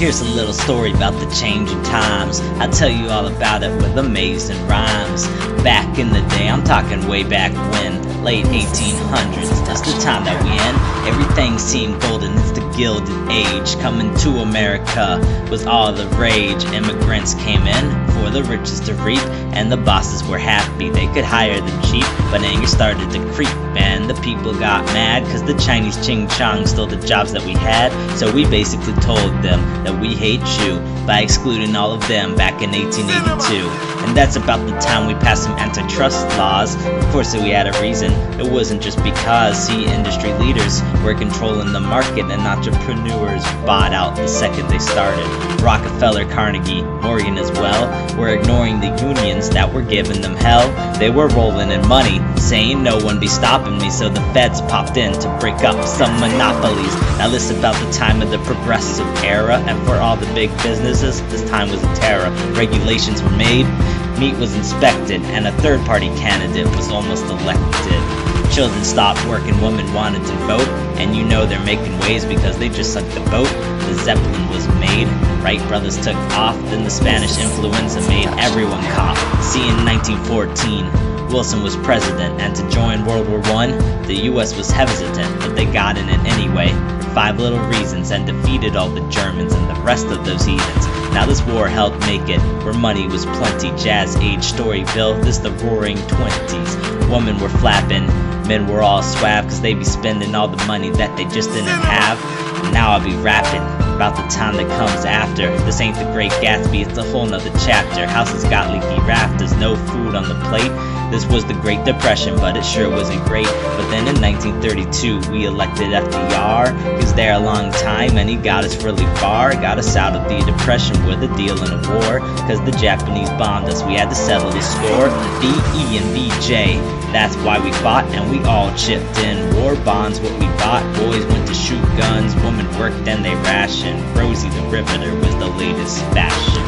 Here's a little story about the changing times. I'll tell you all about it with amazing rhymes. Back in the day, I'm talking way back when, late 1800s, that's the time that we in. Everything seemed golden, it's the Gilded Age. Coming to America was all the rage. Immigrants came in for the riches to reap, and the bosses were happy they could hire them cheap. But anger started to creep, and the people got mad, cause the Chinese Ching Chong stole the jobs that we had. So we basically told them that we hate you by excluding all of them back in 1882. And that's about the time we passed some antitrust laws. Of course we had a reason, it wasn't just because, see, industry leaders were controlling the market and entrepreneurs bought out the second they started. Rockefeller, Carnegie, Morgan as well were ignoring the unions that were giving them hell. They were rolling in money, saying no one be stopping me, so the feds popped in to break up some monopolies. Now this is about the time of the progressive era, and for all the big businesses, this time was a terror. Regulations were made, meat was inspected, and a third-party candidate was almost elected. Children stopped working, women wanted to vote, and you know they're making waves because they just sunk the boat. The Zeppelin was made, Wright brothers took off, then the Spanish influenza made everyone cough. See, in 1914, Wilson was president, and to join World War I, the US was hesitant, but they got in it anyway, for 5 little reasons, and defeated all the Germans and the rest of those heathens. Now this war helped make it, where money was plenty. Jazz age, Storyville, this the roaring 20s. Women were flapping, men were all swab, cause they be spending all the money that they just didn't have. And now I'll be rapping about the time that comes after. This ain't the Great Gatsby, it's a whole nother chapter. Houses got leaky rafters, no food on the plate. This was the Great Depression, but it sure wasn't great. But then in 1932, we elected FDR. He was there a long time, and he got us really far. Got us out of the Depression with a deal in a war, cause the Japanese bombed us, we had to settle the score. VE and VJ, that's why we fought, and we all chipped in. War bonds, what we bought. Boys went to shoot guns, women worked and they rationed. Rosie the Riveter was the latest fashion.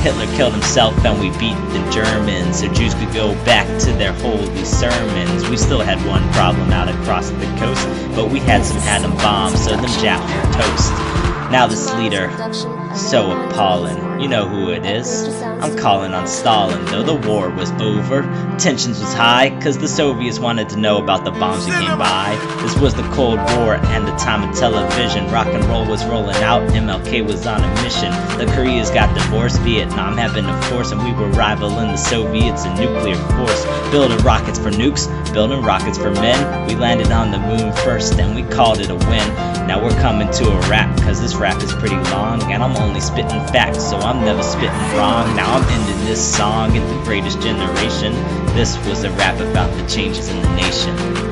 Hitler killed himself and we beat the Germans, so Jews could go back to their holy sermons. We still had one problem out across the coast, but we had some atom bombs, so them Japs were toast. Now this leader, so appalling, you know who it is. I'm calling on Stalin, though the war was over. Tensions was high, cause the Soviets wanted to know about the bombs that came by. This was the Cold War and the time of television. Rock and roll was rolling out, MLK was on a mission. The Koreas got divorced, Vietnam having a force, and we were rivaling the Soviets in nuclear force. Building rockets for nukes, building rockets for men. We landed on the moon first and we called it a win. Now we're coming to a wrap, cause this rap is pretty long, and I'm only spitting facts, so I'm never spitting wrong. Now I'm ending this song in the greatest generation. This was a rap about the changes in the nation.